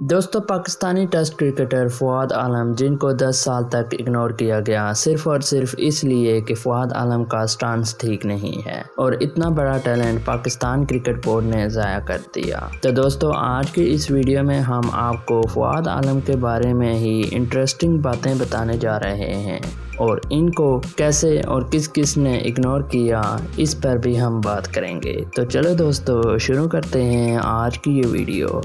दोस्तों, Pakistani test cricketer Fawad आलम, जिनको 10 साल तक इग्नोर किया गया सिर्फ और सिर्फ इसलिए कि फवाद आलम का स्टांस ठीक नहीं है और इतना बड़ा टैलेंट पाकिस्तान क्रिकेट बोर्ड ने ज़ाया कर दिया। तो दोस्तों, आज की इस वीडियो में हम आपको फवाद आलम के बारे में ही इंटरेस्टिंग बातें बताने जा रहे हैं और इनको कैसे और किस किस ने इग्नोर किया इस पर भी हम बात करेंगे। तो चलो दोस्तों, शुरू करते हैं आज की ये वीडियो।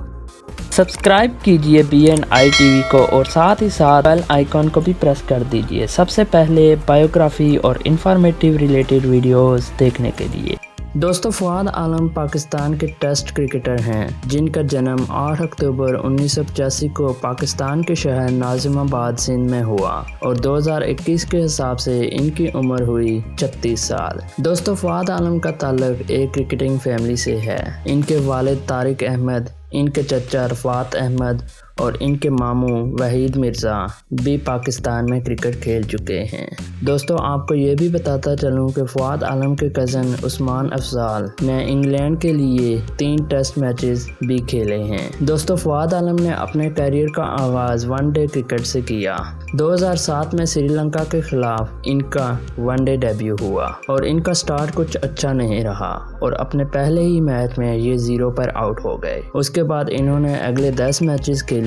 सब्सक्राइब कीजिए BNI TV को और साथ ही साथ बेल आइकॉन को भी प्रेस कर दीजिए सबसे पहले बायोग्राफी और इंफॉर्मेटिव रिलेटेड वीडियोस देखने के लिए। दोस्तों, फवाद आलम पाकिस्तान के टेस्ट क्रिकेटर हैं जिनका जन्म 8 अक्टूबर 1985 को पाकिस्तान के शहर नाजिमाबाद सिंध में हुआ और 2021 के हिसाब से इनकी उम्र हुई 36 साल। दोस्तों, फवाद आलम का ताल्लुक एक क्रिकेटिंग फैमिली से है। इनके वालिद तारिक अहमद, इनके चचा रफात अहमद और इनके मामू वहीद मिर्ज़ा भी पाकिस्तान में क्रिकेट खेल चुके हैं। दोस्तों, आपको ये भी बताता चलूँ कि फवाद आलम के कज़न उस्मान अफजाल ने इंग्लैंड के लिए 3 टेस्ट मैचेस भी खेले हैं। दोस्तों, फवाद आलम ने अपने करियर का आगाज़ वनडे क्रिकेट से किया। 2007 में श्रीलंका के खिलाफ इनका वनडे डेब्यू हुआ और इनका स्टार्ट कुछ अच्छा नहीं रहा और अपने पहले ही मैच में ये 0 पर आउट हो गए। उसके बाद इन्होंने अगले 10 मैचेस खेले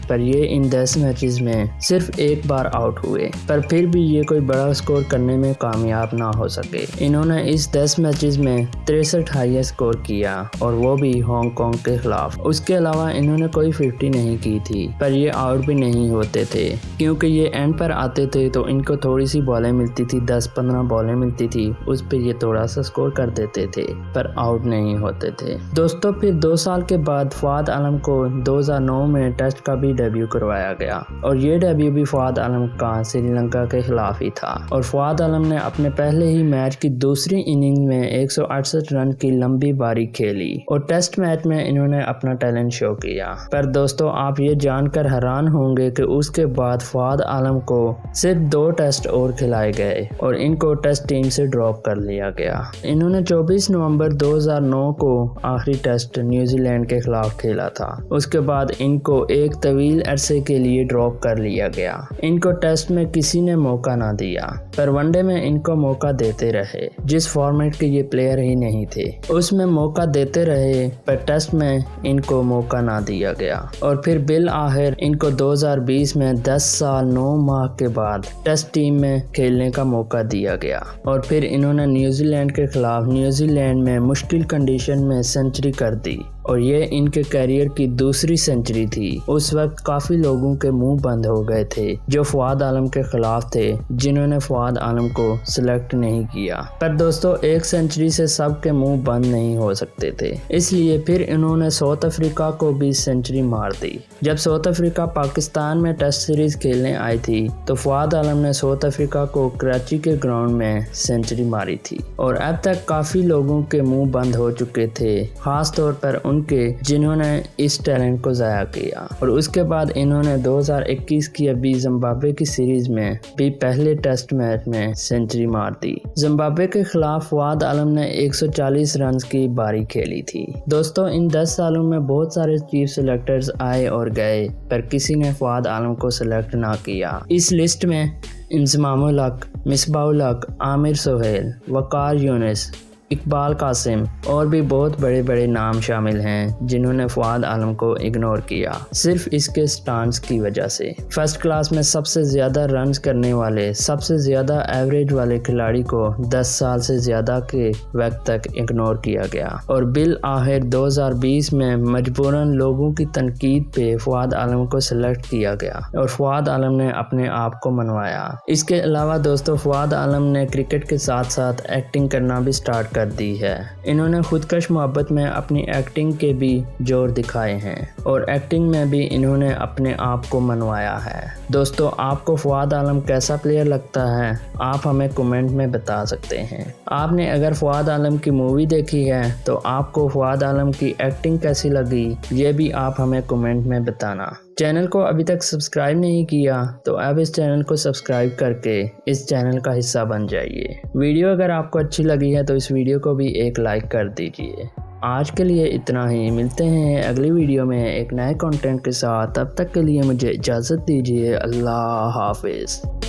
पर ये इन 10 मैचेस में सिर्फ एक बार आउट हुए, पर फिर भी ये कोई बड़ा स्कोर करने में कामयाब ना हो सके। इन्होंने इस 10 मैचेस में 63 हाईएस्ट स्कोर किया और वो भी हांगकांग के खिलाफ। उसके अलावा इन्होंने कोई 50 नहीं की थी, पर ये आउट भी नहीं होते थे क्योंकि ये एंड पर आते थे तो इनको थोड़ी सी बॉलें मिलती थी, 10-15 बॉलें मिलती थी, उस पर ये थोड़ा सा स्कोर कर देते थे पर आउट नहीं होते थे। दोस्तों, फिर 2 साल के बाद फवाद आलम को 2009 में टेस्ट का भी डेब्यू करवाया गया और ये डेब्यू भी फवाद आलम का श्रीलंका के खिलाफ ही था और फवाद आलम ने अपने पहले ही मैच की दूसरी इनिंग में 168 रन की लंबी पारी खेली और टेस्ट मैच में इन्होंने अपना टैलेंट शो किया। पर दोस्तों, आप ये जानकर हैरान होंगे कि उसके बाद फवाद आलम को सिर्फ 2 टेस्ट और खिलाए गए और इनको टेस्ट टीम से ड्रॉप कर लिया गया। इन्होंने 24 नवंबर 2009 को आखिरी टेस्ट न्यूजीलैंड के खिलाफ खेला था। उसके बाद इनको एक तवील अरसे के लिए ड्रॉप कर लिया गया। इनको टेस्ट में किसी ने मौका ना दिया पर वनडे में इनको मौका देते रहे। जिस फॉर्मेट के ये प्लेयर ही नहीं थे उसमें मौका देते रहे पर टेस्ट में इनको मौका ना दिया गया और फिर बिल आखिर इनको 2020 में 10 साल 9 माह के बाद टेस्ट टीम में खेलने का मौका दिया गया और फिर इन्होंने न्यूजीलैंड के खिलाफ न्यूजीलैंड में मुश्किल कंडीशन में सेंचुरी कर दी और ये इनके करियर की दूसरी सेंचुरी थी। उस वक्त काफ़ी लोगों के मुंह बंद हो गए थे जो फवाद आलम के खिलाफ थे, जिन्होंने फवाद आलम को सिलेक्ट नहीं किया। पर दोस्तों, एक सेंचुरी से सबके मुंह बंद नहीं हो सकते थे, इसलिए फिर इन्होंने साउथ अफ्रीका को भी सेंचुरी मार दी। जब साउथ अफ्रीका पाकिस्तान में टेस्ट सीरीज खेलने आई थी तो फवाद आलम ने साउथ अफ्रीका को कराची के ग्राउंड में सेंचुरी मारी थी और अब तक काफ़ी लोगों के मुँह बंद हो चुके थे, खास तौर पर उनके जिन्होंने इस टैलेंट को ज़ाया किया। और उसके बाद इन्होंने 2021 की अभी जिम्बाब्वे की सीरीज में भी पहले टेस्ट मैच में सेंचुरी मार दी। जिम्बाब्वे के खिलाफ फवाद आलम ने 140 रन की पारी खेली थी। दोस्तों, इन 10 सालों में बहुत सारे चीफ सिलेक्टर्स आए और गए पर किसी ने फवाद आलम को सिलेक्ट ना किया। इस लिस्ट में इंजमामुल हक, मिसबाहुल हक, आमिर सोहेल, वकार यूनिस, इकबाल कासिम और भी बहुत बड़े बड़े नाम शामिल हैं जिन्होंने फवाद आलम को इग्नोर किया सिर्फ इसके स्टांस की वजह से। फर्स्ट क्लास में सबसे ज़्यादा रन्स करने वाले, सबसे ज़्यादा एवरेज वाले खिलाड़ी को 10 साल से ज़्यादा के वक्त तक इग्नोर किया गया और बिल आखिर 2020 में मजबूरन लोगों की तनकीद पे फवाद आलम को सिलेक्ट किया गया और फवाद आलम ने अपने आप को मनवाया। इसके अलावा दोस्तों, फवाद आलम ने क्रिकेट के साथ साथ एक्टिंग करना भी स्टार्ट कर दी है। इन्होंने खुदकश मोहब्बत में अपनी एक्टिंग के भी जोर दिखाए हैं और एक्टिंग में भी इन्होंने अपने आप को मनवाया है। दोस्तों, आपको फवाद आलम कैसा प्लेयर लगता है आप हमें कमेंट में बता सकते हैं। आपने अगर फवाद आलम की मूवी देखी है तो आपको फवाद आलम की एक्टिंग कैसी लगी ये भी आप हमें कमेंट में बताना। चैनल को अभी तक सब्सक्राइब नहीं किया तो अब इस चैनल को सब्सक्राइब करके इस चैनल का हिस्सा बन जाइए। वीडियो अगर आपको अच्छी लगी है तो इस वीडियो को भी एक लाइक कर दीजिए। आज के लिए इतना ही, मिलते हैं अगली वीडियो में एक नए कंटेंट के साथ। तब तक के लिए मुझे इजाज़त दीजिए। अल्लाह हाफिज़।